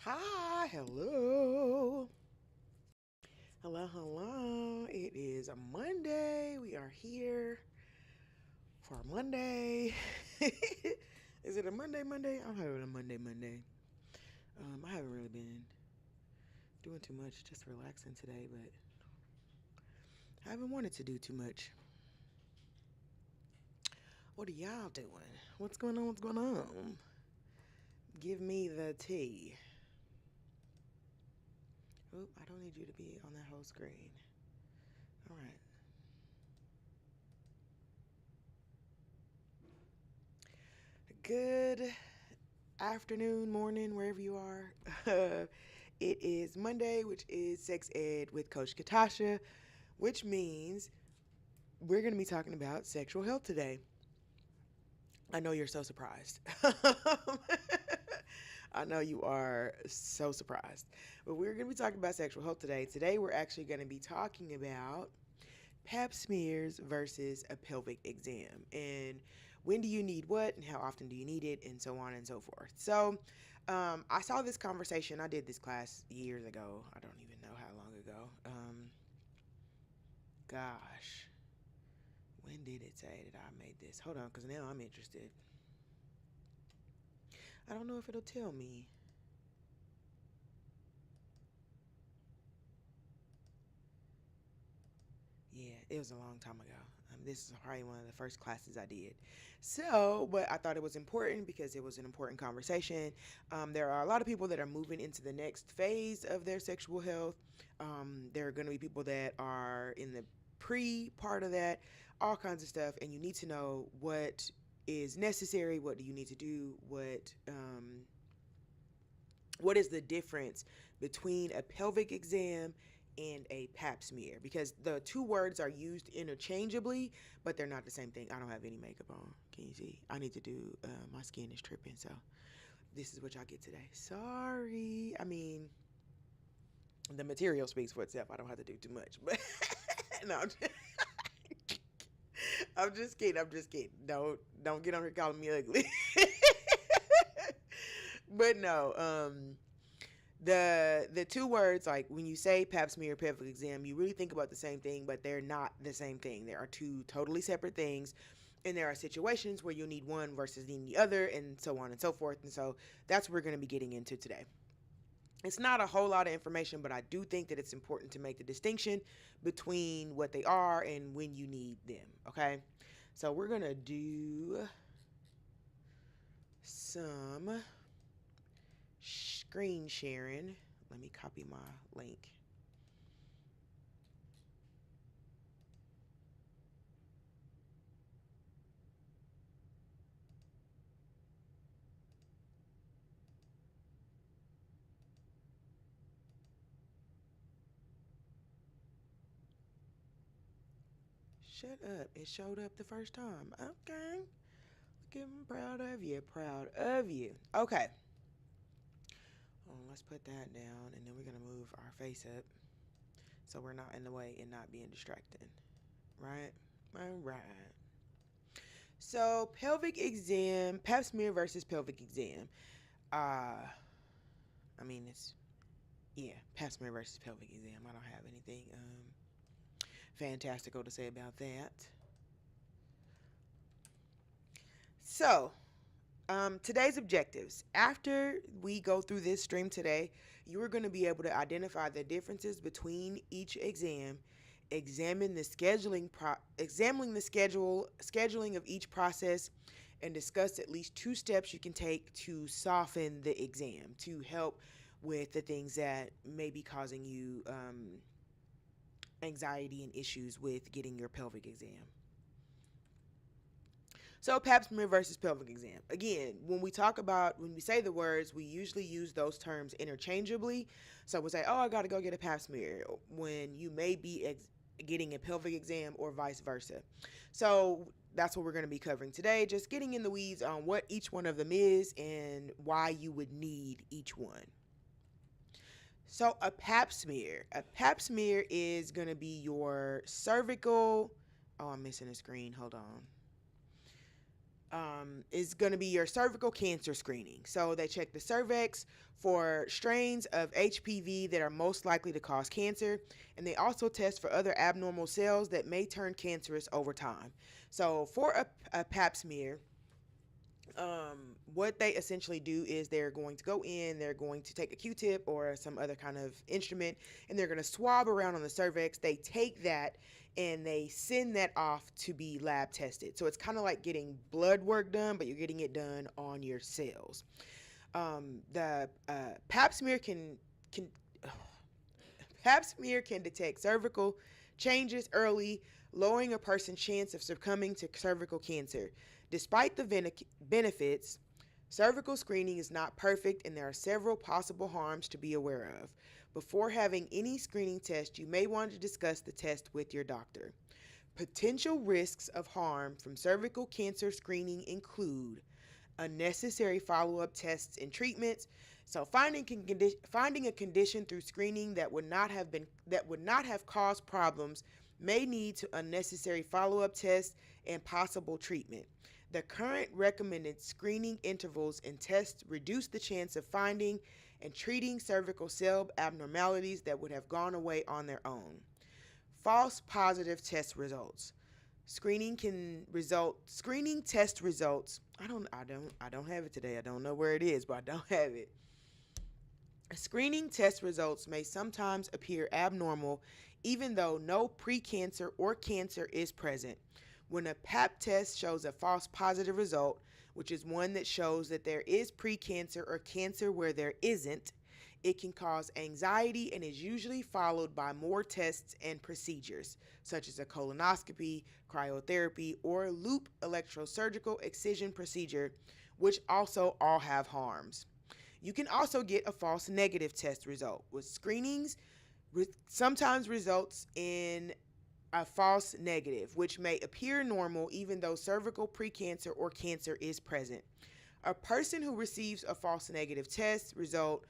Hi, hello. Hello, hello. It is a Monday. We are here for a Monday. Is it a Monday? I'm having a Monday. I haven't really been doing too much, just relaxing today, but I haven't wanted to do too much. What are y'all doing? What's going on? What's going on? Give me the tea. Oop, I don't need you to be on that whole screen. All right. Good afternoon, morning, wherever you are. It is Monday, which is Sex Ed with Coach Catasha, which means we're going to be talking about sexual health today. I know you're so surprised. I know you are so surprised. But we're going to be talking about sexual health today. Today, we're actually going to be talking about pap smears versus a pelvic exam. And when do you need what and how often do you need it and so on and so forth. So I saw this conversation. I did this class years ago. I don't even know how long ago. Gosh, when did it say that I made this? Hold on, because now I'm interested. I don't know if it'll tell me. Yeah, it was a long time ago. This is probably one of the first classes I did. So, but I thought it was important because it was an important conversation. There are a lot of people that are moving into the next phase of their sexual health. There are going to be people that are in the pre part of that, all kinds of stuff. And you need to know what is necessary. What do you need to do? What is the difference between a pelvic exam and a pap smear, because the two words are used interchangeably, but they're not the same thing. I don't have any makeup on. Can you see? I need to do, my skin is tripping, so this is what y'all get today. Sorry. I mean, the material speaks for itself. I don't have to do too much, but no, I'm just kidding. I'm just kidding. Don't get on here calling me ugly. But no, the two words, like when you say pap smear, pelvic exam, you really think about the same thing, but they're not the same thing. There are two totally separate things, and there are situations where you'll need one versus needing the other, and so on and so forth. And so that's what we're going to be getting into today. It's not a whole lot of information, but I do think that it's important to make the distinction between what they are and when you need them. Okay, so we're going to do some screen sharing. Let me copy my link. Shut up. It showed up the first time. Okay. I'm proud of you. Proud of you. Okay. Let's put that down, and then we're going to move our face up so we're not in the way and not being distracted. Right? All right. So, pelvic exam, pap smear versus pelvic exam. I mean, yeah, pap smear versus pelvic exam. I don't have anything fantastical to say about that. So, today's objectives. After we go through this stream today, you are going to be able to identify the differences between each exam, examining the scheduling of each process, and discuss at least 2 steps you can take to soften the exam to help with the things that may be causing you anxiety and issues with getting your pelvic exam. So pap smear versus pelvic exam. Again, when we say the words, we usually use those terms interchangeably. So we say, oh, I got to go get a pap smear when you may be getting a pelvic exam or vice versa. So that's what we're going to be covering today. Just getting in the weeds on what each one of them is and why you would need each one. So a pap smear. A pap smear is going to be your cervical. Oh, I'm missing a screen. Hold on. is going to be your cervical cancer screening. So they check the cervix for strains of HPV that are most likely to cause cancer, and they also test for other abnormal cells that may turn cancerous over time. So for a pap smear, what they essentially do is they're going to go in, they're going to take a Q-tip or some other kind of instrument, and they're going to swab around on the cervix. They take that and they send that off to be lab tested. So it's kind of like getting blood work done, but you're getting it done on your cells. The pap smear can pap smear can detect cervical changes early, lowering a person's chance of succumbing to cervical cancer. Despite the benefits, cervical screening is not perfect, and there are several possible harms to be aware of. Before having any screening test, you may want to discuss the test with your doctor. Potential risks of harm from cervical cancer screening include unnecessary follow-up tests and treatments. So finding a condition through screening that would not have caused problems may lead to unnecessary follow-up tests and possible treatment. The current recommended screening intervals and tests reduce the chance of finding and treating cervical cell abnormalities that would have gone away on their own. False positive test results. Screening test results. I don't have it today. I don't know where it is, but I don't have it. Screening test results may sometimes appear abnormal even though no precancer or cancer is present. When a pap test shows a false positive result, which is one that shows that there is precancer or cancer where there isn't, it can cause anxiety and is usually followed by more tests and procedures, such as a colonoscopy, cryotherapy, or loop electrosurgical excision procedure, which also all have harms. You can also get a false negative test result, with screenings sometimes results in a false negative, which may appear normal even though cervical precancer or cancer is present. A person who receives a false negative test result,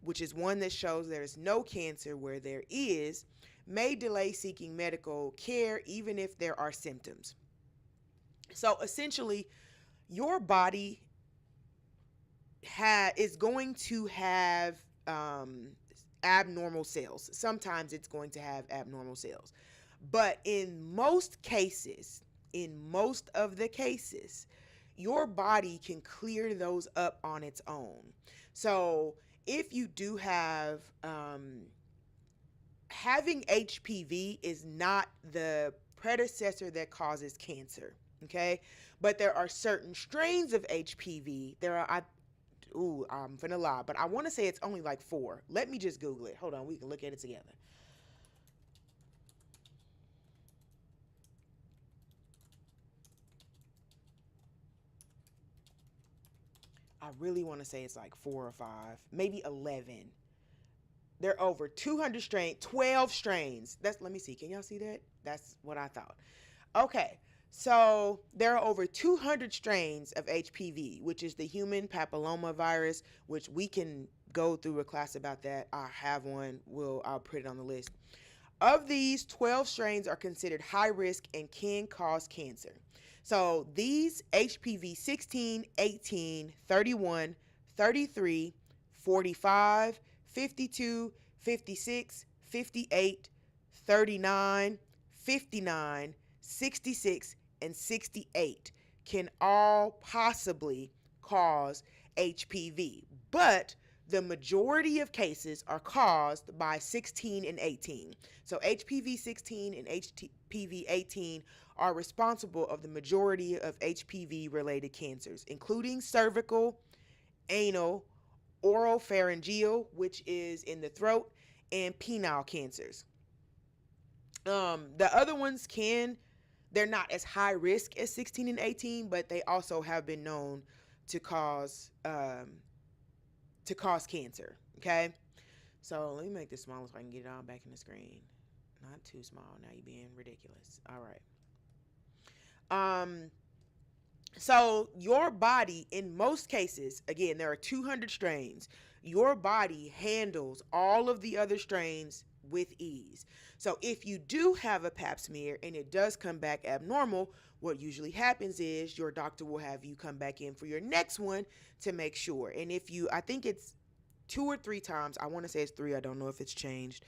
which is one that shows there is no cancer where there is, may delay seeking medical care even if there are symptoms. So essentially, your body is going to have abnormal cells. Sometimes it's going to have abnormal cells. But in most of the cases, your body can clear those up on its own. So if you do have, having HPV is not the predecessor that causes cancer, okay? But there are certain strains of HPV. I'm finna lie, but I want to say it's only like 4. Let me just Google it. Hold on, we can look at it together. I really want to say it's like 4 or 5, maybe 11. There are over 200 strains, 12 strains. Let me see. Can y'all see that? That's what I thought. Okay. So there are over 200 strains of HPV, which is the human papillomavirus, which we can go through a class about that. I have one. I'll put it on the list. Of these, 12 strains are considered high risk and can cause cancer. So these HPV 16, 18, 31, 33, 45, 52, 56, 58, 39, 59, 66, and 68 can all possibly cause HPV. But the majority of cases are caused by 16 and 18. So HPV 16 and HPV 18 are responsible of the majority of HPV-related cancers, including cervical, anal, oropharyngeal, which is in the throat, and penile cancers. The other ones they're not as high risk as 16 and 18, but they also have been known to cause cancer. Okay, so let me make this smaller so I can get it all back in the screen. Not too small. Now you're being ridiculous. All right. So your body, in most cases, again, there are 200 strains. Your body handles all of the other strains with ease. So if you do have a pap smear and it does come back abnormal, what usually happens is your doctor will have you come back in for your next one to make sure. And if you, I think it's 2 or 3 times, I want to say it's 3, I don't know if it's changed.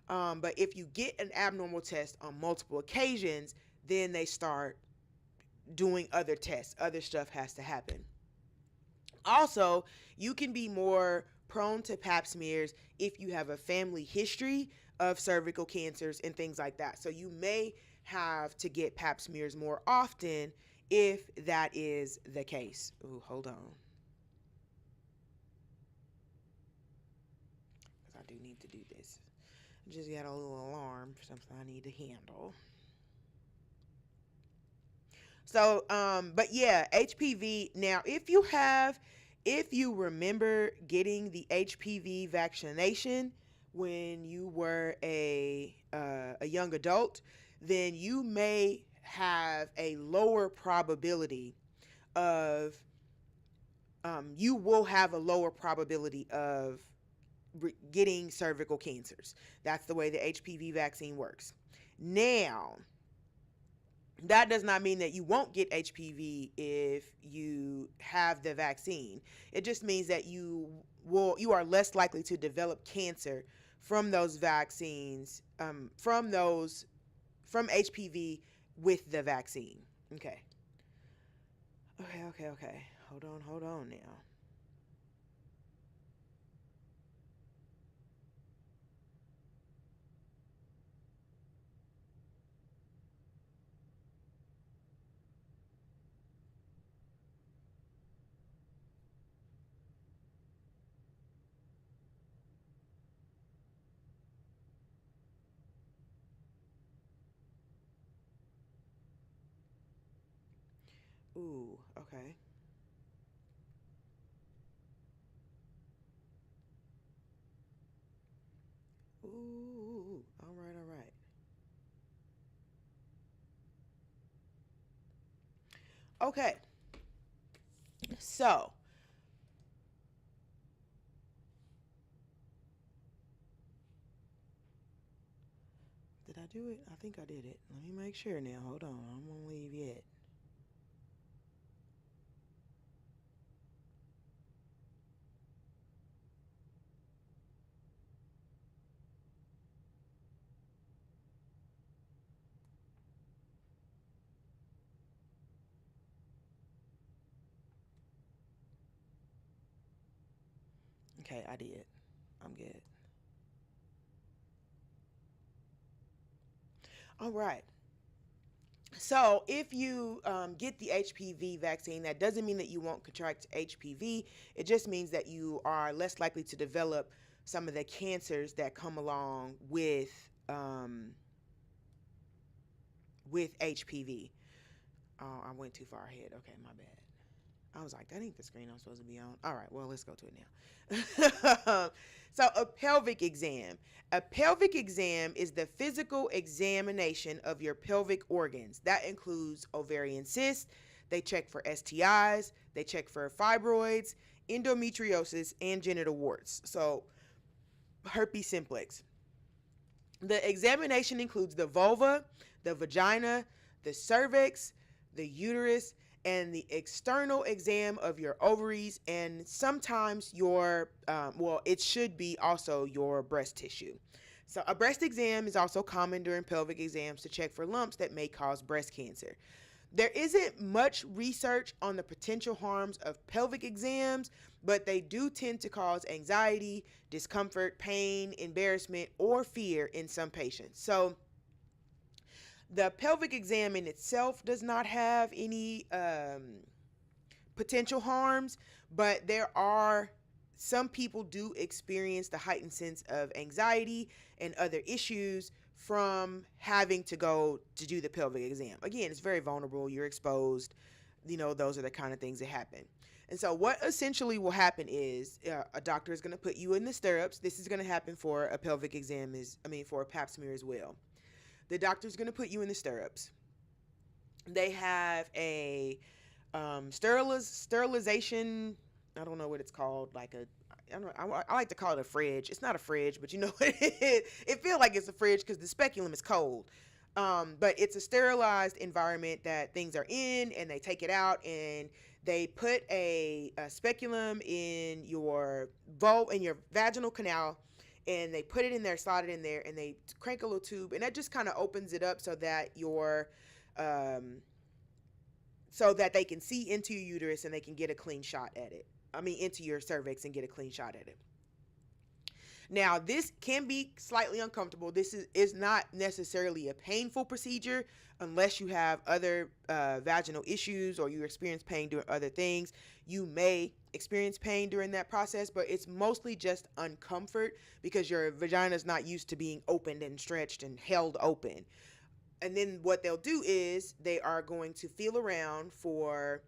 But if you get an abnormal test on multiple occasions, then they start doing other tests. Other stuff has to happen. Also, you can be more prone to pap smears if you have a family history of cervical cancers and things like that. So you may have to get pap smears more often if that is the case. Ooh, hold on. Because I do need to do this. I just got a little alarm for something I need to handle. So, but yeah, HPV. Now, if you remember getting the HPV vaccination when you were a young adult, then you may have a lower probability of, you will have a lower probability of getting cervical cancers. That's the way the HPV vaccine works. Now, that does not mean that you won't get HPV if you have the vaccine. It just means that you are less likely to develop cancer from those vaccines, from HPV with the vaccine. Okay. Okay. Hold on now. Ooh, okay. Ooh, all right, all right. Okay, so did I do it? I think I did it. Let me make sure now. Hold on, I'm gonna leave yet. Okay, I did. I'm good. All right. So, if you get the HPV vaccine, that doesn't mean that you won't contract HPV. It just means that you are less likely to develop some of the cancers that come along with HPV. Oh, I went too far ahead. Okay, my bad. I was like, that ain't the screen I'm supposed to be on. All right, well, let's go to it now. So, a pelvic exam. A pelvic exam is the physical examination of your pelvic organs. That includes ovarian cysts. They check for STIs. They check for fibroids, endometriosis, and genital warts. So, herpes simplex. The examination includes the vulva, the vagina, the cervix, the uterus, and the external exam of your ovaries, and sometimes it should be also your breast tissue. So a breast exam is also common during pelvic exams to check for lumps that may cause breast cancer. There isn't much research on the potential harms of pelvic exams, but they do tend to cause anxiety, discomfort, pain, embarrassment, or fear in some patients. So the pelvic exam in itself does not have any potential harms, but some people do experience the heightened sense of anxiety and other issues from having to go to do the pelvic exam. Again, it's very vulnerable. You're exposed. Those are the kind of things that happen. And so what essentially will happen is a doctor is going to put you in the stirrups. This is going to happen for a pelvic exam, for a pap smear as well. The doctor's going to put you in the stirrups. They have a sterilization. I don't know what it's called. I like to call it a fridge. It's not a fridge, but you know what it is. It feels like it's a fridge because the speculum is cold. But it's a sterilized environment that things are in, and they take it out and they put a speculum in your in your vaginal canal, and they put it in there, slide it in there, and they crank a little tube, and that just kind of opens it up so that um, so that they can see into your uterus and they can get a clean shot at it. I mean, into your cervix and get a clean shot at it. Now, this can be slightly uncomfortable. This is not necessarily a painful procedure unless you have other vaginal issues or you experience pain during other things. You may experience pain during that process, but it's mostly just uncomfort because your vagina is not used to being opened and stretched and held open. And then what they'll do is they are going to feel around for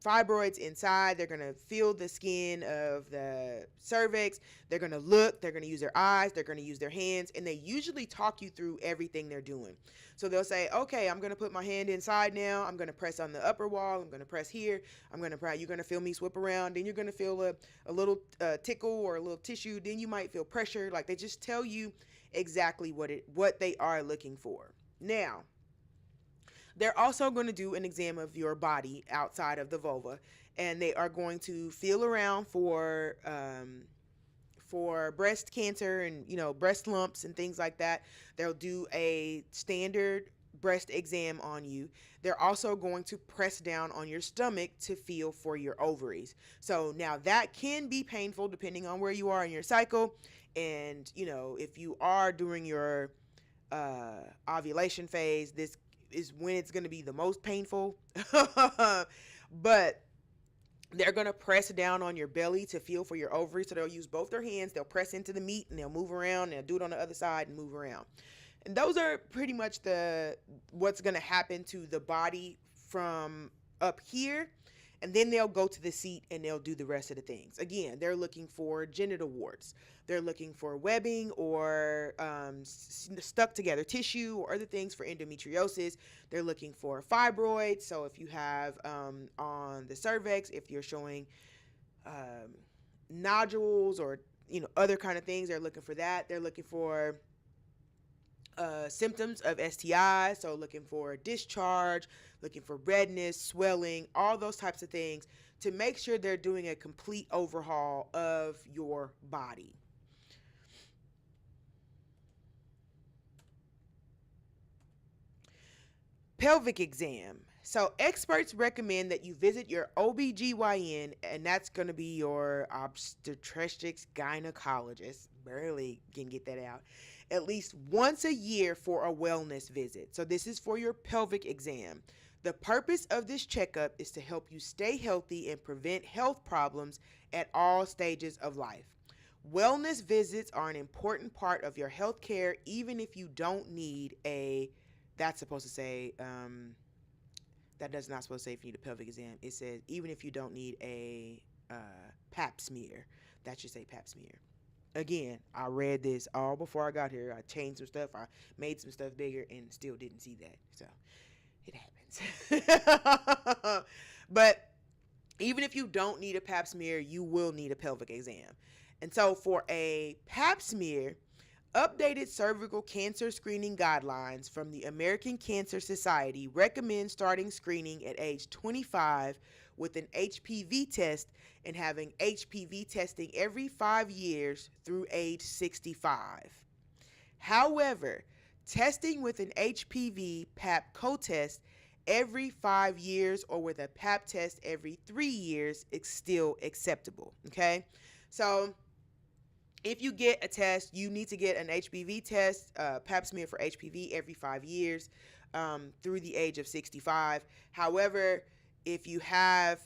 fibroids inside. They're going to feel the skin of the cervix. They're going to look. They're going to use their eyes. They're going to use their hands. And they usually talk you through everything they're doing. So they'll say, okay, I'm going to put my hand inside now. I'm going to press on the upper wall. I'm going to press here. You're going to feel me whip around. Then you're going to feel a little tickle or a little tissue. Then you might feel pressure. Like, they just tell you exactly what they are looking for. Now, they're also going to do an exam of your body outside of the vulva, and they are going to feel around for breast cancer and, breast lumps and things like that. They'll do a standard breast exam on you. They're also going to press down on your stomach to feel for your ovaries. So now that can be painful depending on where you are in your cycle. And, if you are during your ovulation phase, this is when it's going to be the most painful. But they're going to press down on your belly to feel for your ovaries. So they'll use both their hands. They'll press into the meat and they'll move around, and they'll do it on the other side and move around. And those are pretty much what's going to happen to the body from up here. And then they'll go to the seat and they'll do the rest of the things. Again, they're looking for genital warts. They're looking for webbing or stuck together tissue or other things for endometriosis. They're looking for fibroids. So if you have on the cervix, if you're showing nodules or other kind of things, they're looking for that. They're looking for symptoms of STIs, so looking for discharge, looking for redness, swelling, all those types of things to make sure they're doing a complete overhaul of your body. Pelvic exam. So experts recommend that you visit your OBGYN, and that's going to be your obstetricians gynecologist. Barely can get that out. At least once a year for a wellness visit. So this is for your pelvic exam. The purpose of this checkup is to help you stay healthy and prevent health problems at all stages of life. Wellness visits are an important part of your health care, even if you don't need that's supposed to say, that does not supposed to say if you need a pelvic exam. It says even if you don't need a pap smear. That should say pap smear. Again, I read this all before I got here. I changed some stuff. I made some stuff bigger and still didn't see that. So it happens. But even if you don't need a pap smear, you will need a pelvic exam. And so for a pap smear, updated cervical cancer screening guidelines from the American Cancer Society recommend starting screening at age 25 with an HPV test and having HPV testing every 5 years through age 65. However, testing with an HPV pap co-test every 5 years or with a pap test every 3 years is still acceptable. Okay, so if you get a test, you need to get an HPV test, pap smear for HPV every 5 years through the age of 65. However, if you have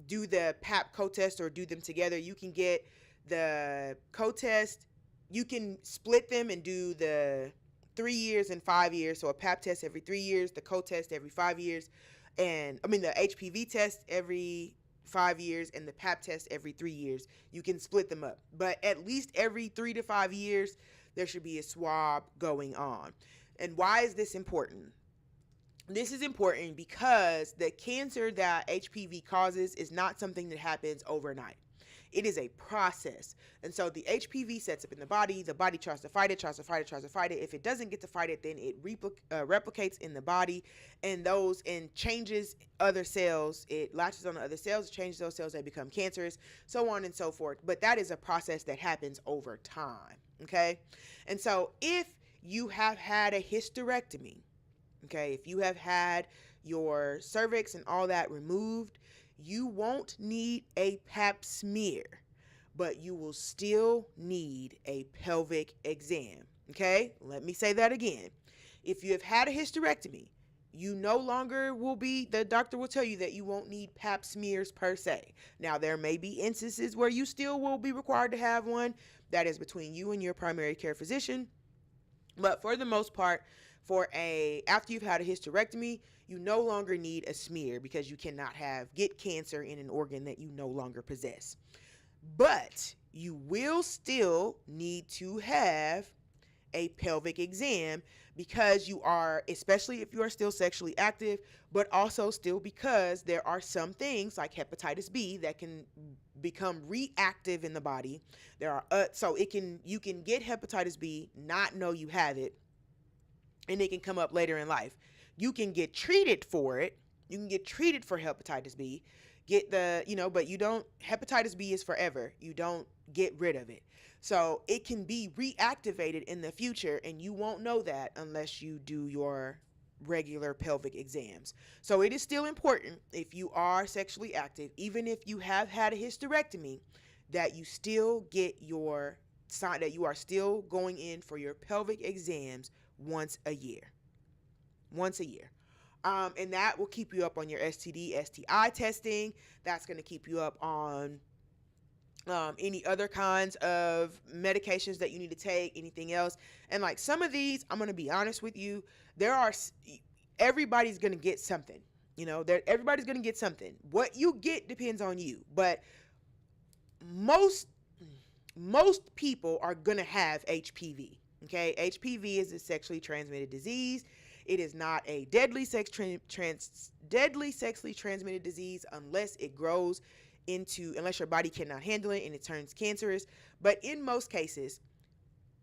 do the pap co-test or do them together, you can get the co-test. You can split them and do the 3 years and 5 years. So a pap test every 3 years, the co-test every 5 years, and the HPV test every 5 years and the pap test every 3 years. You can split them up, but at least every 3 to 5 years there should be a swab going on. And why is this important? This is important because the cancer that HPV causes is not something that happens overnight. It is a process. And so the HPV sets up in the body tries to fight it, tries to fight it, tries to fight it. If it doesn't get to fight it, then it replicates in the body, and changes other cells. It latches on to other cells, changes those cells, they become cancerous, so on and so forth. But that is a process that happens over time, okay? And so if you have had a hysterectomy, okay, if you have had your cervix and all that removed, you won't need a pap smear, but you will still need a pelvic exam. Okay, let me say that again. If you have had a hysterectomy, you no longer the doctor will tell you that you won't need pap smears per se. Now, there may be instances where you still will be required to have one. That is between you and your primary care physician. But for the most part, after you've had a hysterectomy, you no longer need a smear because you cannot get cancer in an organ that you no longer possess. But you will still need to have a pelvic exam because especially if you are still sexually active, but also still because there are some things like hepatitis B that can become reactive in the body. You can get hepatitis B, not know you have it, and it can come up later in life. You can get treated for it. You can get treated for hepatitis B. Hepatitis B is forever. You don't get rid of it. So it can be reactivated in the future, and you won't know that unless you do your regular pelvic exams. So it is still important, if you are sexually active, even if you have had a hysterectomy, that you still get that you are still going in for your pelvic exams once a year. And that will keep you up on your STD, STI testing. That's going to keep you up on any other kinds of medications that you need to take, anything else. And like some of these, I'm going to be honest with you, everybody's going to get something. Everybody's going to get something. What you get depends on you. But most people are going to have HPV. Okay, HPV is a sexually transmitted disease. It is not a deadly sexually transmitted disease unless your body cannot handle it and it turns cancerous. But in most cases,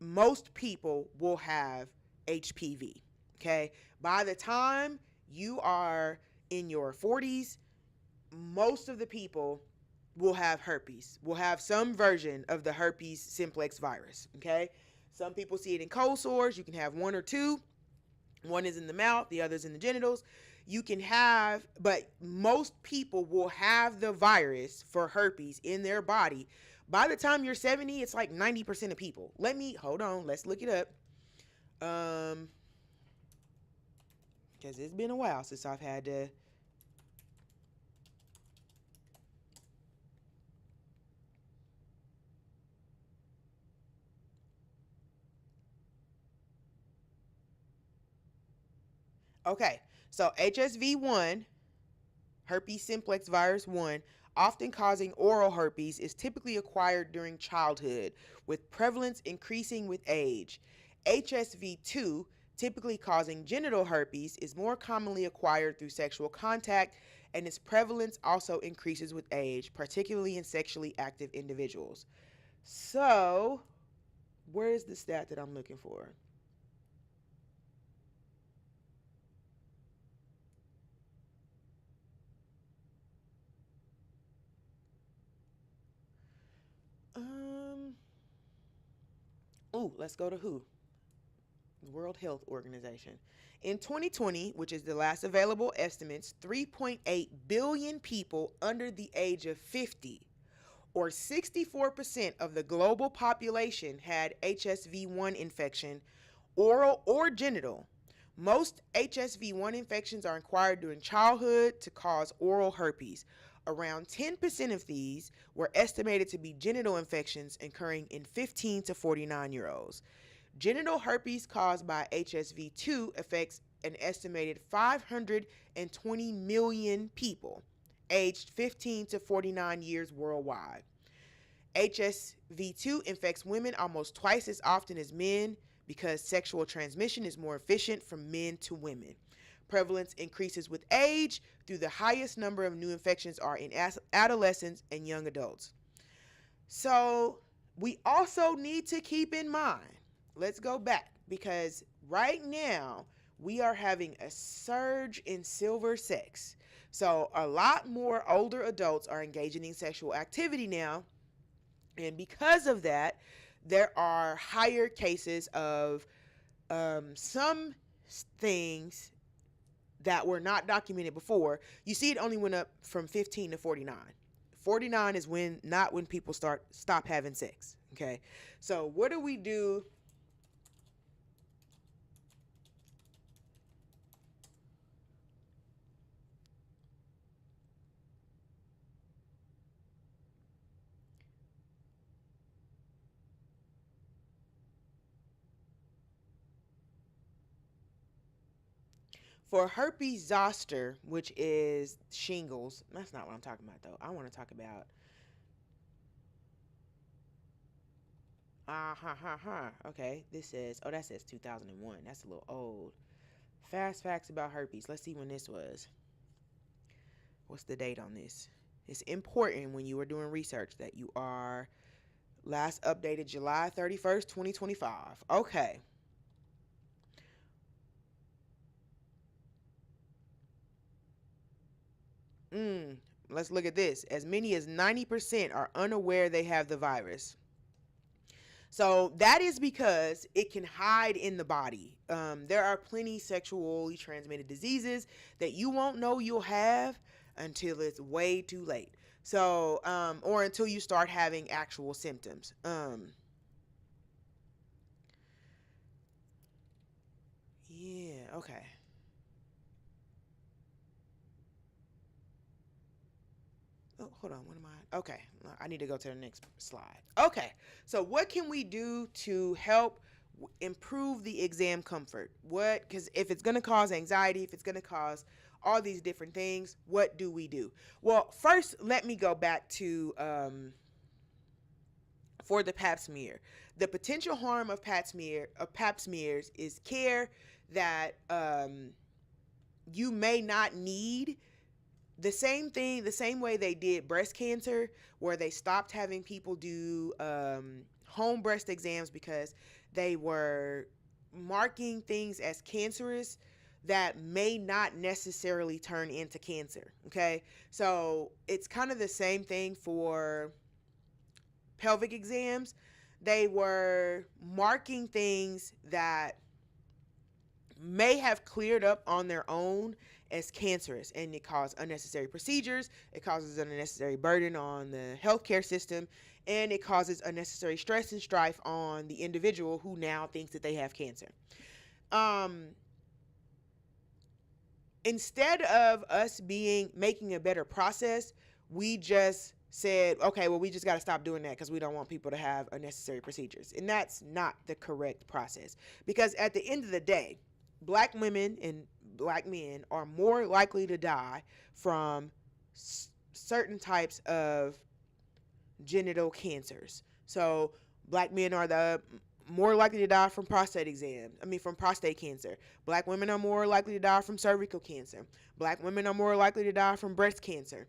most people will have HPV. Okay, by the time you are in your 40s, most of the people will have herpes, will have some version of the herpes simplex virus. Okay, some people see it in cold sores. You can have one or two. One is in the mouth, the other's in the genitals. But most people will have the virus for herpes in their body. By the time you're 70, it's like 90% of people. Hold on, let's look it up. Because it's been a while since I've had to. Okay, so HSV1, herpes simplex virus 1, often causing oral herpes, is typically acquired during childhood, with prevalence increasing with age. HSV2, typically causing genital herpes, is more commonly acquired through sexual contact, and its prevalence also increases with age, particularly in sexually active individuals. So, where is the stat that I'm looking for? Let's go to WHO, the World Health Organization. In 2020, which is the last available estimates, 3.8 billion people under the age of 50, or 64% of the global population, had HSV1 infection, oral or genital. Most HSV1 infections are acquired during childhood to cause oral herpes. Around 10% of these were estimated to be genital infections occurring in 15 to 49-year-olds. Genital herpes caused by HSV2 affects an estimated 520 million people aged 15 to 49 years worldwide. HSV2 infects women almost twice as often as men because sexual transmission is more efficient from men to women. Prevalence increases with age, through the highest number of new infections are in adolescents and young adults. So we also need to keep in mind, let's go back, because right now we are having a surge in silver sex. So a lot more older adults are engaging in sexual activity now. And because of that, there are higher cases of some things that were not documented before. You see, it only went up from 15 to 49. 49 is when, not when people stop having sex. Okay, so what do we do? For herpes zoster, which is shingles, that's not what I'm talking about though. I want to talk about okay, this says, oh, that says 2001. That's a little old. Fast facts about herpes. Let's see when this was. What's the date on this? It's important when you are doing research that you are last updated July 31st, 2025. Okay. Let's look at this. As many as 90% are unaware they have the virus. So that is because it can hide in the body. There are plenty sexually transmitted diseases that you won't know you'll have until it's way too late. So, or until you start having actual symptoms. Yeah, okay. Oh, hold on. What am I? Okay, I need to go to the next slide. Okay, so what can we do to help improve the exam comfort? What, because if it's going to cause anxiety, if it's going to cause all these different things, what do we do? Well, first, let me go back to for the pap smear. The potential harm of pap smears is care that you may not need. The same thing, the same way they did breast cancer, where they stopped having people do home breast exams because they were marking things as cancerous that may not necessarily turn into cancer. Okay, so it's kind of the same thing for pelvic exams. They were marking things that may have cleared up on their own as cancerous, and it caused unnecessary procedures, it causes an unnecessary burden on the healthcare system, and it causes unnecessary stress and strife on the individual who now thinks that they have cancer. um Instead of us being making a better process, we just said, okay, well, we just got to stop doing that because we don't want people to have unnecessary procedures. And that's not the correct process, because at the end of the day, black women and black men are more likely to die from certain types of genital cancers. So black men are the more likely to die from from prostate cancer. Black women are more likely to die from cervical cancer. Black women are more likely to die from breast cancer.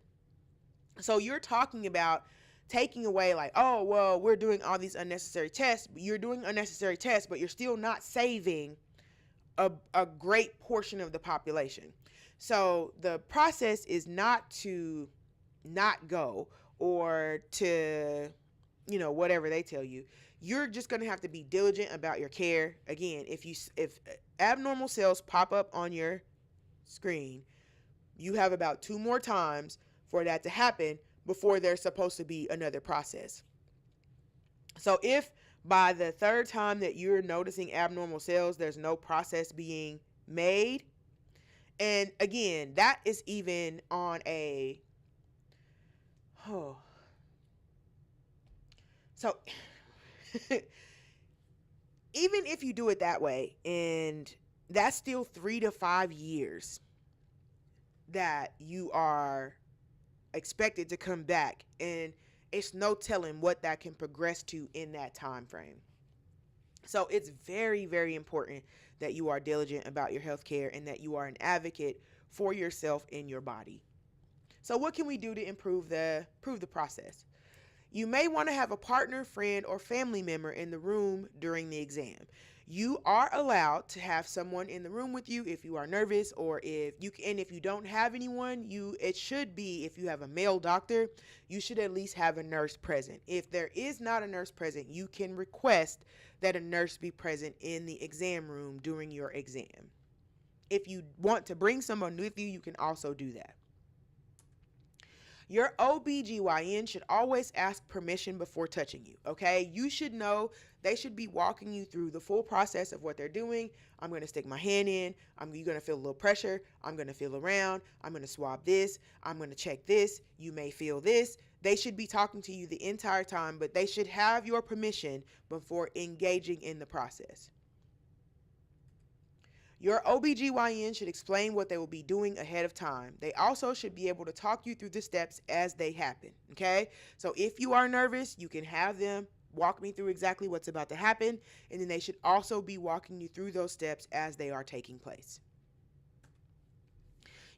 So you're talking about taking away, like, oh, well, we're doing all these unnecessary tests. You're doing unnecessary tests, but you're still not saving a great portion of the population. So the process is not to not go, or to, whatever they tell you. You're just going to have to be diligent about your care. Again, if abnormal cells pop up on your screen, you have about 2 more times for that to happen before there's supposed to be another process. So if by the 3rd time that you're noticing abnormal cells, there's no process being made, and again, that is even on a, oh, so even if you do it that way, and that's still 3 to 5 years that you are expected to come back, and it's no telling what that can progress to in that time frame. So it's very, very important that you are diligent about your health care and that you are an advocate for yourself and your body. So what can we do to improve the process? You may want to have a partner, friend, or family member in the room during the exam. You are allowed to have someone in the room with you if you are nervous, or if you don't have anyone, it should be, if you have a male doctor, you should at least have a nurse present. If there is not a nurse present, you can request that a nurse be present in the exam room during your exam. If you want to bring someone with you, you can also do that. Your OBGYN should always ask permission before touching you, okay? You should know they should be walking you through the full process of what they're doing. I'm going to stick my hand in. You're going to feel a little pressure. I'm going to feel around. I'm going to swab this. I'm going to check this. You may feel this. They should be talking to you the entire time, but they should have your permission before engaging in the process. Your OBGYN should explain what they will be doing ahead of time. They also should be able to talk you through the steps as they happen, okay? So if you are nervous, you can have them walk me through exactly what's about to happen, and then they should also be walking you through those steps as they are taking place.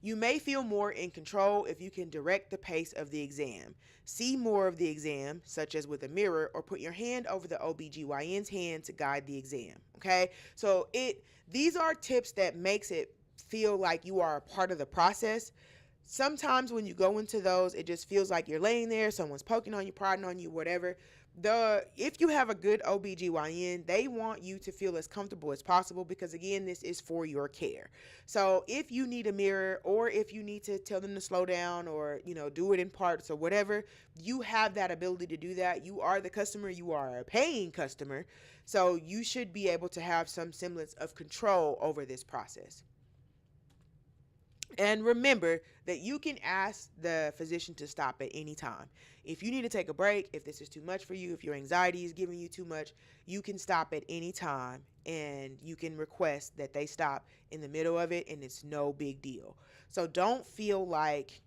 You may feel more in control if you can direct the pace of the exam. See more of the exam, such as with a mirror, or put your hand over the OBGYN's hand to guide the exam, okay? So these are tips that makes it feel like you are a part of the process. Sometimes when you go into those, it just feels like you're laying there, someone's poking on you, prodding on you, whatever. If you have a good OBGYN, they want you to feel as comfortable as possible, because again, this is for your care. So if you need a mirror, or if you need to tell them to slow down, or do it in parts or whatever, you have that ability to do that. You are the customer, you are a paying customer, so you should be able to have some semblance of control over this process. And remember that you can ask the physician to stop at any time. If you need to take a break, if this is too much for you, if your anxiety is giving you too much, you can stop at any time, and you can request that they stop in the middle of it, and it's no big deal. So don't feel like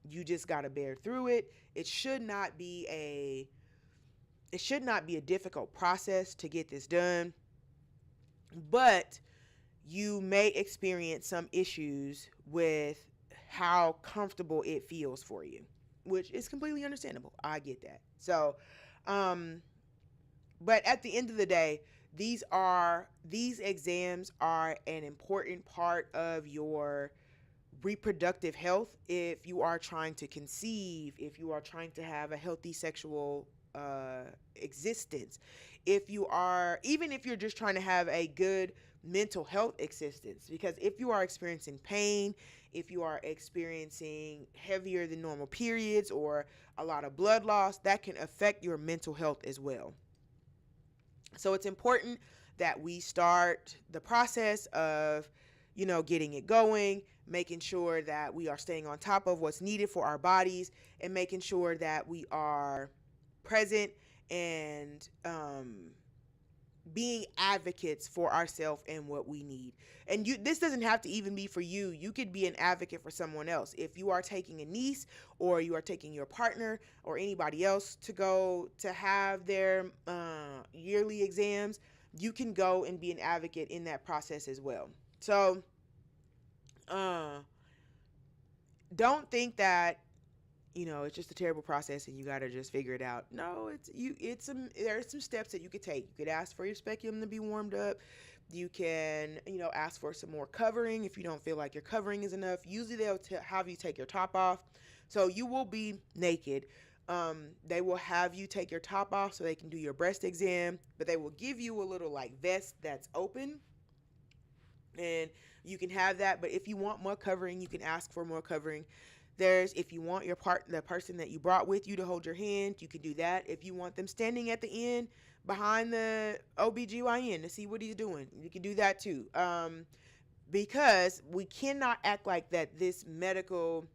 you just got to bear through it. It should not be a difficult process to get this done, but you may experience some issues with how comfortable it feels for you, which is completely understandable. I get that. So, but at the end of the day, these exams are an important part of your reproductive health. If you are trying to conceive, if you are trying to have a healthy sexual existence, even if you're just trying to have a good mental health existence, because if you are experiencing pain, if you are experiencing heavier than normal periods or a lot of blood loss, that can affect your mental health as well. So it's important that we start the process of getting it going, making sure that we are staying on top of what's needed for our bodies, and making sure that we are present and being advocates for ourselves and what we need. And this doesn't have to even be for you. You could be an advocate for someone else. If you are taking a niece, or you are taking your partner or anybody else to go to have their yearly exams, you can go and be an advocate in that process as well. So don't think that it's just a terrible process and you got to just figure it out. No, there are some steps that you could take. You could ask for your speculum to be warmed up. You can, ask for some more covering if you don't feel like your covering is enough. Usually they'll have you take your top off. So you will be naked. They will have you take your top off so they can do your breast exam, but they will give you a little vest that's open, and you can have that. But if you want more covering, you can ask for more covering. If you want the person that you brought with you to hold your hand, you can do that. If you want them standing at the end behind the OBGYN to see what he's doing, you can do that too. Because we cannot act like that this medical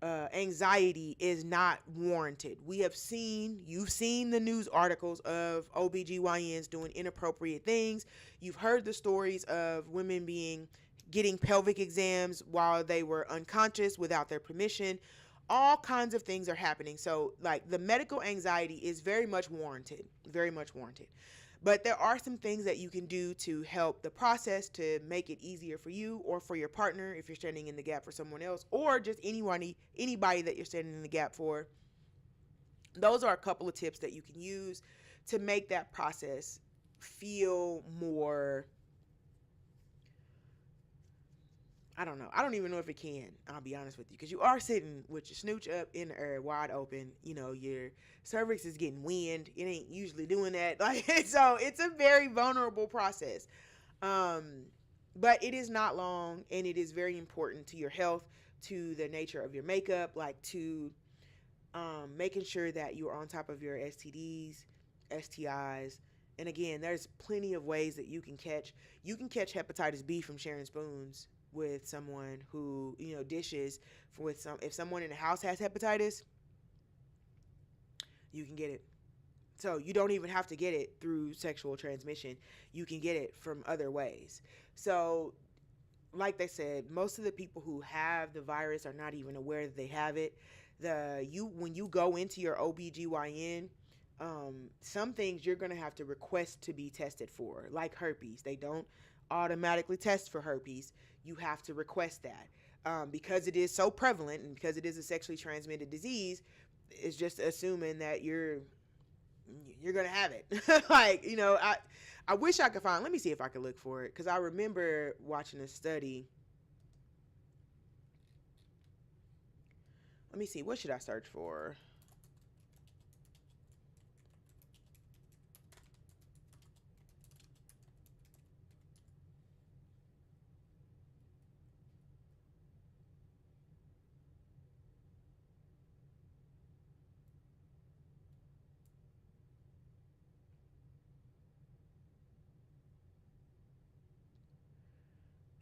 anxiety is not warranted. You've seen the news articles of OBGYNs doing inappropriate things. You've heard the stories of women getting pelvic exams while they were unconscious without their permission. All kinds of things are happening. So the medical anxiety is very much warranted, very much warranted. But there are some things that you can do to help the process, to make it easier for you or for your partner if you're standing in the gap for someone else, or just anybody that you're standing in the gap for, Those are a couple of tips that you can use to make that process feel more, I don't know. I don't even know if it can. I'll be honest with you, because you are sitting with your snooch up in the air, wide open. You know, your cervix is getting wind. It ain't usually doing that. Like, so it's a very vulnerable process. Um, but it is not long, and it is very important to your health, to the nature of your makeup, like to making sure that you are on top of your STDs, STIs. And again, there's plenty of ways that you can catch. You can catch hepatitis B from sharing spoons with someone who, dishes with some. If someone in the house has hepatitis, you can get it. So you don't even have to get it through sexual transmission. You can get it from other ways. So, like they said, most of the people who have the virus are not even aware that they have it. When you go into your OBGYN, some things you're gonna have to request to be tested for, like herpes. They don't automatically test for herpes. You have to request that, because it is so prevalent and because it is a sexually transmitted disease. It's just assuming that you're gonna have it. Like, I wish I could find. Let me see if I could look for it, because I remember watching a study. Let me see. What should I search for?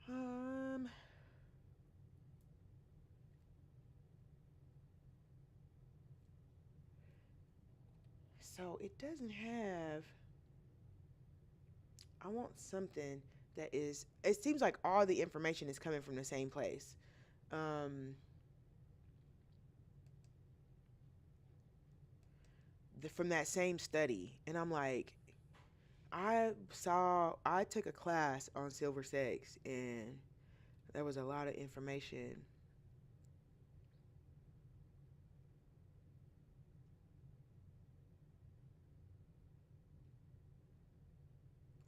Um. So it doesn't have. I want something that is. It seems like all the information is coming from the same place. Um. From that same study, and I'm like, I took a class on silver sex, and there was a lot of information.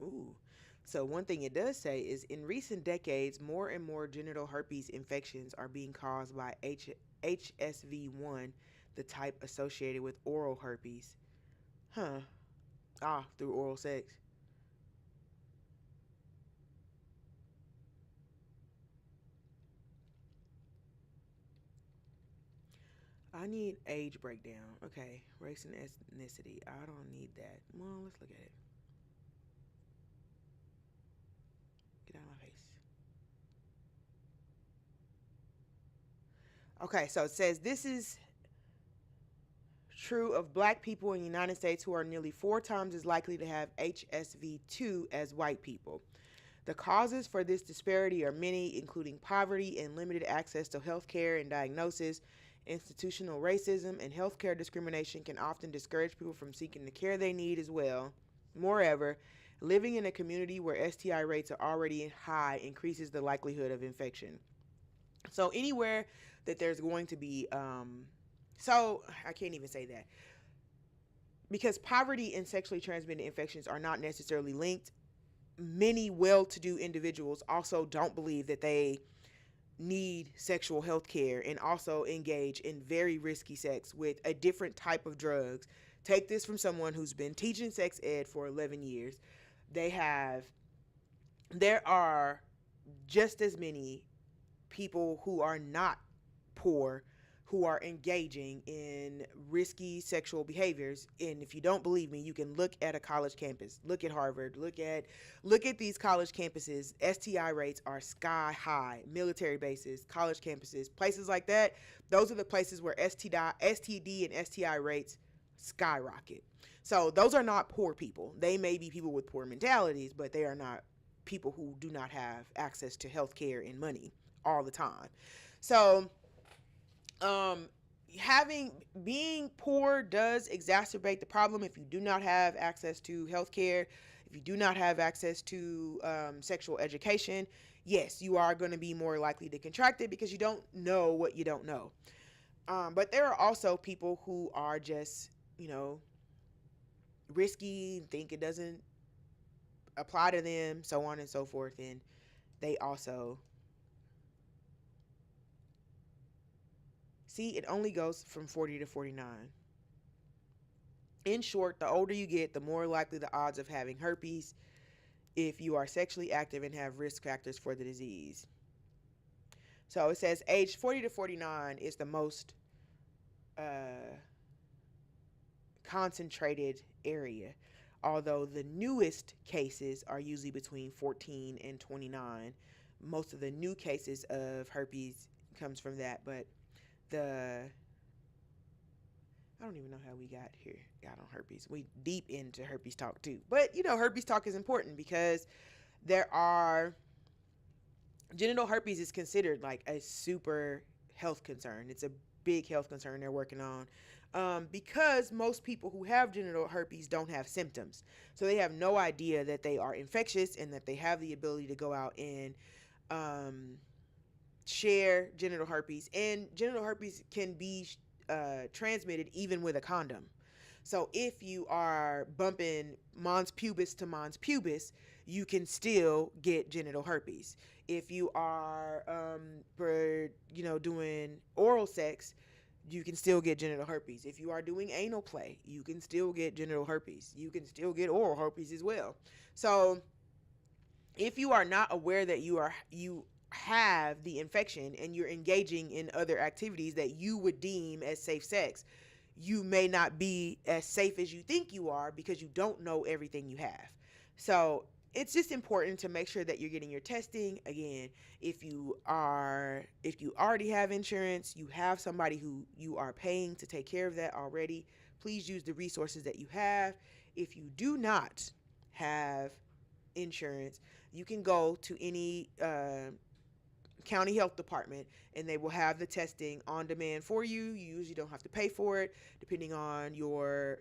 Ooh. So one thing it does say is, in recent decades, more and more genital herpes infections are being caused by HSV1, the type associated with oral herpes. Huh. Through oral sex. I need age breakdown. Okay. Race and ethnicity. I don't need that. Well, let's look at it. Get out of my face. Okay, so it says this is true of black people in the United States, who are nearly 4 times as likely to have HSV2 as white people. The causes for this disparity are many, including poverty and limited access to health care and diagnosis. Institutional racism and healthcare discrimination can often discourage people from seeking the care they need as well. Moreover, living in a community where STI rates are already high increases the likelihood of infection. So anywhere that there's going to be, so I can't even say that, because poverty and sexually transmitted infections are not necessarily linked. Many well-to-do individuals also don't believe that they need sexual health care, and also engage in very risky sex with a different type of drugs. Take this from someone who's been teaching sex ed for 11 years. They have, there are just as many people who are not poor who are engaging in risky sexual behaviors. And if you don't believe me, you can look at a college campus, look at Harvard, look at these college campuses. STI rates are sky high. Military bases, college campuses, places like that, those are the places where STD and STI rates skyrocket. So those are not poor people. They may be people with poor mentalities, but they are not people who do not have access to health care and money all the time. So um having being poor does exacerbate the problem. If you do not have access to health care, if you do not have access to sexual education, yes, you are going to be more likely to contract it, because you don't know what you don't know. But there are also people who are just you know, risky, think it doesn't apply to them, so on and so forth. And they also see it only goes from 40 to 49. In short, the older you get, the more likely the odds of having herpes if you are sexually active and have risk factors for the disease. So it says age 40 to 49 is the most uh, concentrated area, although the newest cases are usually between 14 and 29. Most of the new cases of herpes comes from that, but the I don't even know how we got on herpes. We deep into herpes talk too. But herpes talk is important because there are genital herpes is considered like a super health concern. It's a big health concern they're working on, because most people who have genital herpes don't have symptoms. So they have no idea that they are infectious and that they have the ability to go out and um, share genital herpes. And genital herpes can be transmitted even with a condom. So if you are bumping mons pubis to mons pubis, you can still get genital herpes. If you are, doing oral sex, you can still get genital herpes. If you are doing anal play, you can still get genital herpes. You can still get oral herpes as well. So if you are not aware that you have the infection and you're engaging in other activities that you would deem as safe sex, you may not be as safe as you think you are because you don't know everything you have. So it's just important to make sure that you're getting your testing. Again, if you already have insurance, you have somebody who you are paying to take care of that already, please use the resources that you have. If you do not have insurance, you can go to any county health department and they will have the testing on demand for you. You usually don't have to pay for it depending on your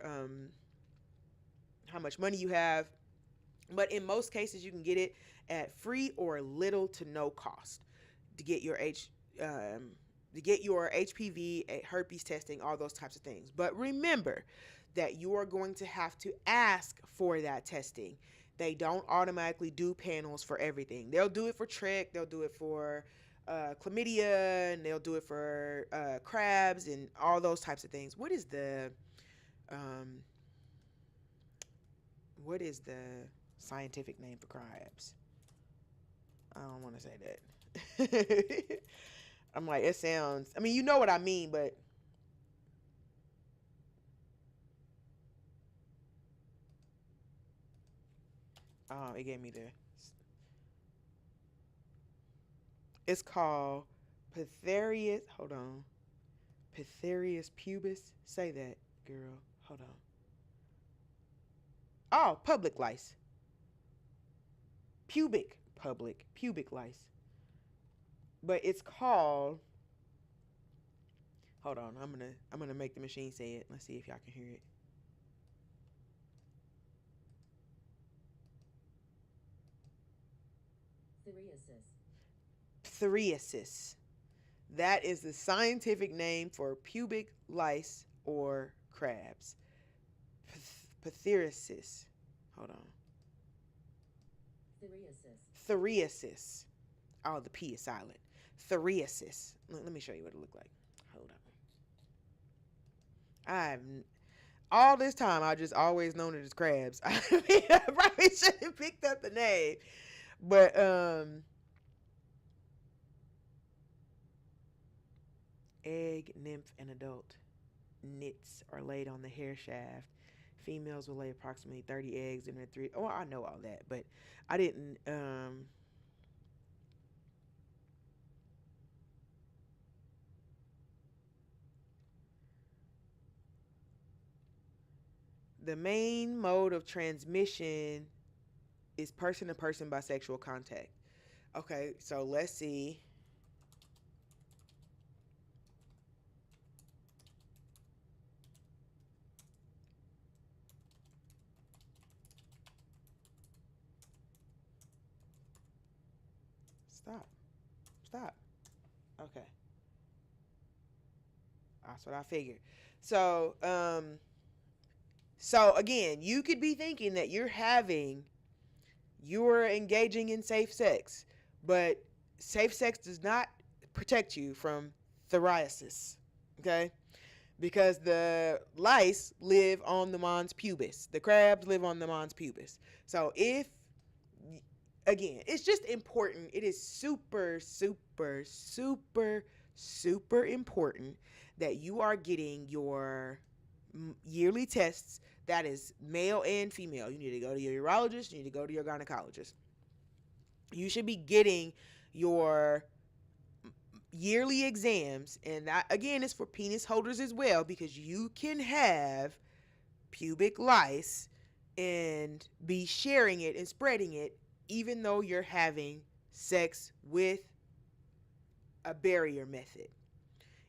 how much money you have, but in most cases you can get it at free or little to no cost to get your HPV, herpes testing, all those types of things. But remember that you are going to have to ask for that testing. They don't automatically do panels for everything. They'll do it for trick, they'll do it for chlamydia, and they'll do it for crabs and all those types of things. Um, what is the scientific name for crabs? I don't want to say that. I'm like, it sounds, I mean, you know what I mean, but it gave me it's called Pitherius, hold on. Pitherius pubis. Say that, girl. Hold on. Oh, public lice. Pubic lice. But it's called, hold on, I'm gonna make the machine say it. Let's see if y'all can hear it. Ptheriasis. That is the scientific name for pubic lice or crabs. Ptheriasis. Hold on. Ptheriasis. Oh, the P is silent. Ptheriasis. Let me show you what it looked like. Hold on. I've all this time I just always known it as crabs. I mean, I probably should have picked up the name, but egg, nymph, and adult nits are laid on the hair shaft. Females will lay approximately 30 eggs in their three. Oh, I know all that, but I didn't. The main mode of transmission is person to person by sexual contact. Okay, so let's see. Stop. Stop. Okay. That's what I figured. So, So again, you could be thinking that you're engaging in safe sex, but safe sex does not protect you from psoriasis. Okay? Because the lice live on the mons pubis. The crabs live on the mons pubis. So if again, it's just important. It is super, super, super, super important that you are getting your yearly tests. That is male and female. You need to go to your urologist. You need to go to your gynecologist. You should be getting your yearly exams, and that again is for penis holders as well, because you can have pubic lice and be sharing it and spreading it even though you're having sex with a barrier method.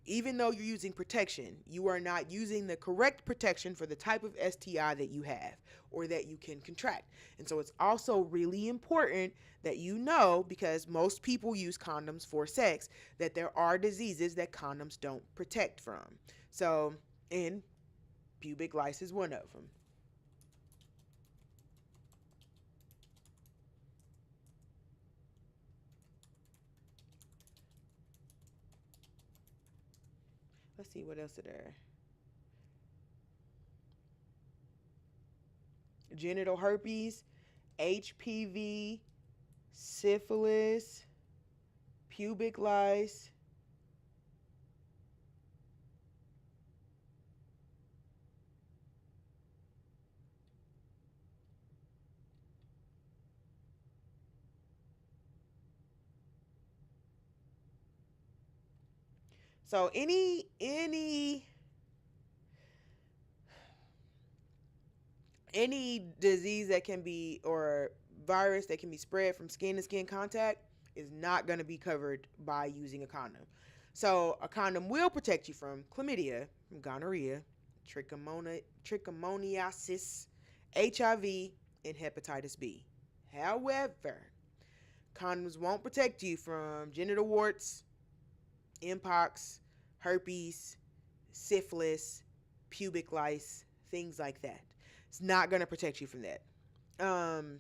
Even though you're using protection, you are not using the correct protection for the type of STI that you have or that you can contract. And so it's also really important that you know, because most people use condoms for sex, that there are diseases that condoms don't protect from. So, and pubic lice is one of them. Let's see what else are there. Genital herpes, HPV, syphilis, pubic lice. So any disease that can be, or virus that can be spread from skin to skin contact, is not going to be covered by using a condom. So a condom will protect you from chlamydia, from gonorrhea, trichomoniasis, HIV, and hepatitis B. However, condoms won't protect you from genital warts, mpox, herpes, syphilis, pubic lice, things like that. It's not going to protect you from that. Um,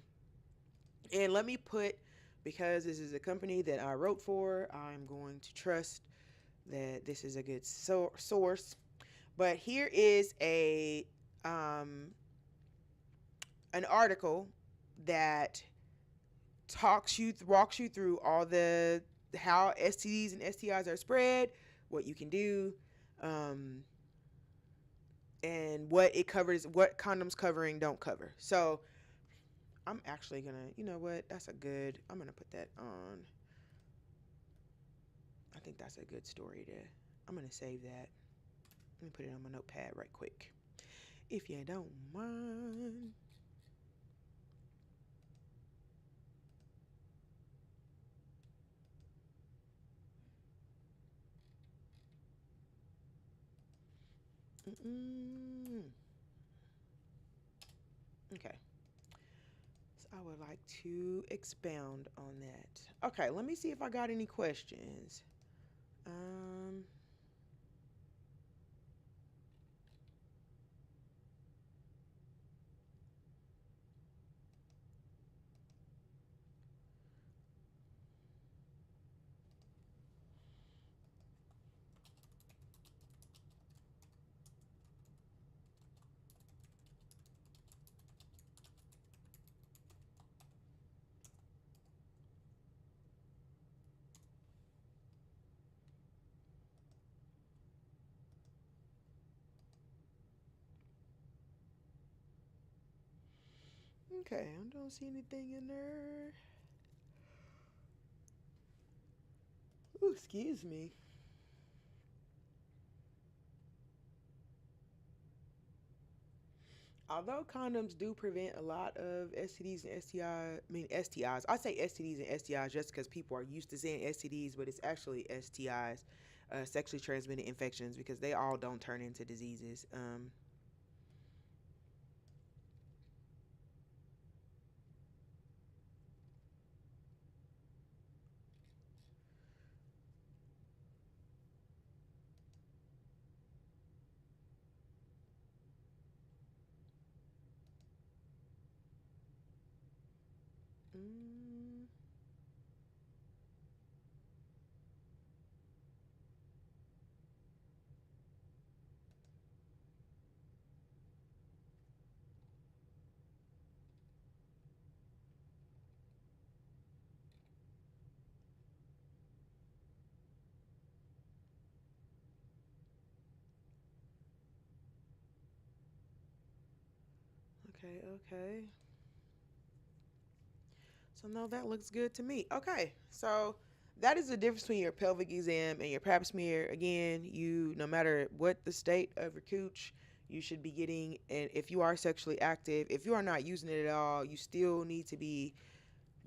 and let me put, because this is a company that I wrote for, I'm going to trust that this is a good source. But here is an article that walks you through all the how STDs and STIs are spread, what you can do, um, and what it covers, what condoms covering don't cover. So I'm actually gonna, you know what? I'm gonna put that on. I think that's a good story to. I'm gonna save that. Let me put it on my notepad right quick, if you don't mind. Mm-mm. Okay. So I would like to expound on that. Okay, let me see if I got any questions. Um, okay, I don't see anything in there. Ooh, excuse me. Although condoms do prevent a lot of STDs and STIs, I mean STIs. I say STDs and STIs just because people are used to saying STDs, but it's actually STIs, sexually transmitted infections, because they all don't turn into diseases. Mm. Okay, okay. So no, that looks good to me. Okay, so that is the difference between your pelvic exam and your pap smear. Again, you no matter what the state of your cooch, you should be getting. And if you are sexually active, if you are not using it at all, you still need to be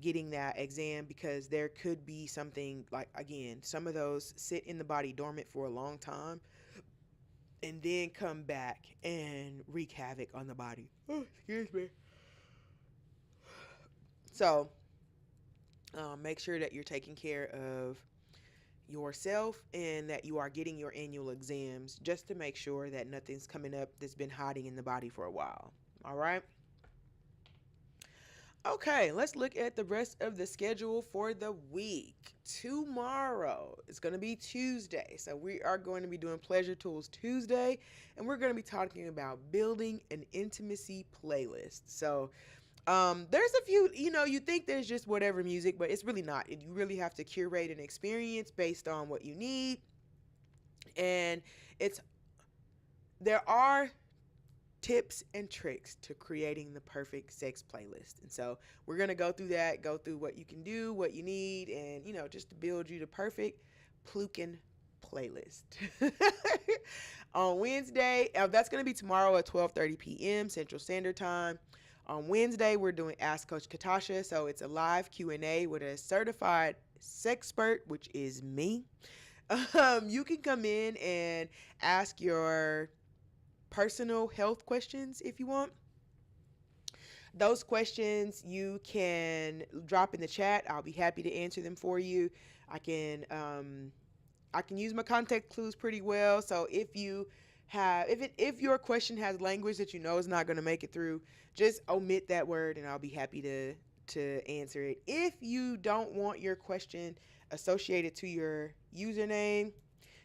getting that exam because there could be something like again, some of those sit in the body dormant for a long time and then come back and wreak havoc on the body. Oh, excuse me. So make sure that you're taking care of yourself and that you are getting your annual exams just to make sure that nothing's coming up that's been hiding in the body for a while. All right. Okay, let's look at the rest of the schedule for the week. Tomorrow is going to be Tuesday. So we are going to be doing Pleasure Tools Tuesday, and we're going to be talking about building an intimacy playlist. So there's a few, you think there's just whatever music, but it's really not. You really have to curate an experience based on what you need. And it's there are tips and tricks to creating the perfect sex playlist. And so we're going to go through that, go through what you can do, what you need, and, just to build you the perfect Plukin playlist. On Wednesday, that's going to be tomorrow at 12:30 p.m. Central Standard Time. On Wednesday, we're doing Ask Coach Catasha. So it's a live Q&A with a certified sexpert, which is me. You can come in and ask your personal health questions if you want. Those questions you can drop in the chat. I'll be happy to answer them for you. I can I can use my contact clues pretty well. So if your question has language that you know is not going to make it through, just omit that word and I'll be happy to answer it. If you don't want your question associated to your username,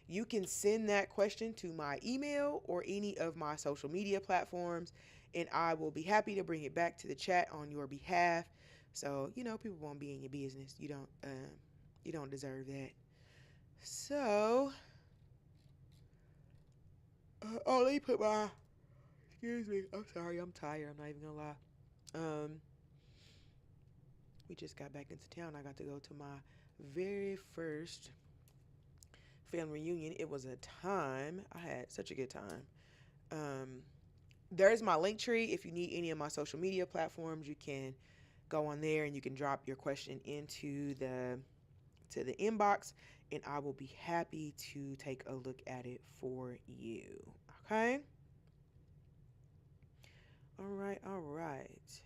you can send that question to my email or any of my social media platforms, and I will be happy to bring it back to the chat on your behalf. So people won't be in your business. You don't deserve that. So, let me put my. Excuse me. I'm sorry. I'm tired. I'm not even gonna lie. Um, we just got back into town. I got to go to my very first family reunion. It was a time. I had such a good time. Um, there's my link tree. If you need any of my social media platforms, you can go on there and you can drop your question into the inbox, and I will be happy to take a look at it for you. Okay? All right, all right.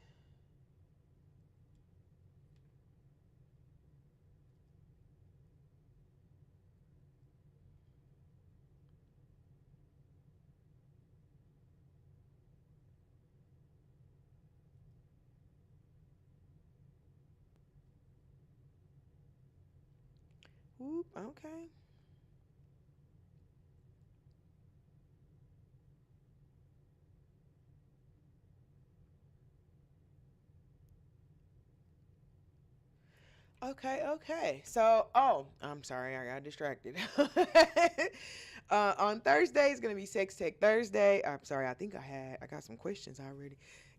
Whoop, okay. Okay, okay. So, I'm sorry, I got distracted. On Thursday is gonna be Sex Tech Thursday. I'm sorry, I got some questions already.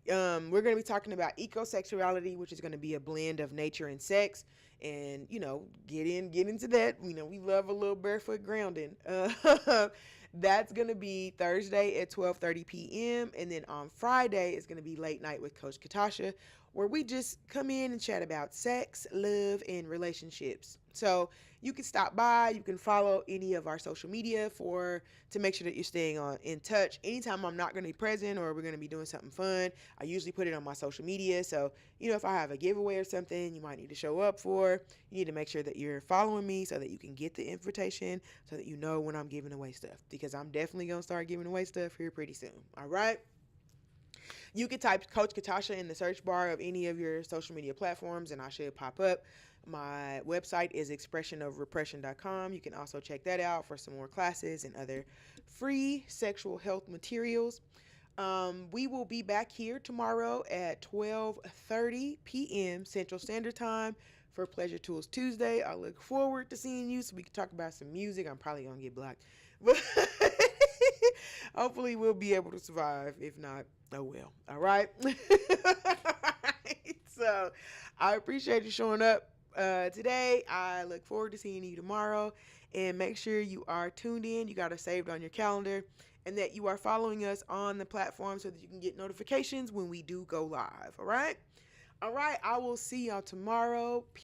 We're gonna be talking about ecosexuality, which is gonna be a blend of nature and sex, and get into that. We love a little barefoot grounding. That's gonna be Thursday at 12:30 p.m. and then on Friday is gonna be late night with Coach Catasha, where we just come in and chat about sex, love, and relationships. So you can stop by, you can follow any of our social media to make sure that you're staying in touch. Anytime I'm not going to be present or we're going to be doing something fun, I usually put it on my social media. So, if I have a giveaway or something you might need to show up for, you need to make sure that you're following me so that you can get the invitation so that you know when I'm giving away stuff, because I'm definitely going to start giving away stuff here pretty soon. All right. You can type Coach Catasha in the search bar of any of your social media platforms, and I should pop up. My website is expressionofrepression.com. You can also check that out for some more classes and other free sexual health materials. We will be back here tomorrow at 12:30 p.m. Central Standard Time for Pleasure Tools Tuesday. I look forward to seeing you so we can talk about some music. I'm probably going to get blocked. But hopefully we'll be able to survive. If not, oh well. All right. So I appreciate you showing up today. I look forward to seeing you tomorrow. And make sure you are tuned in. You got it saved on your calendar. And that you are following us on the platform so that you can get notifications when we do go live. All right? All right. I will see y'all tomorrow.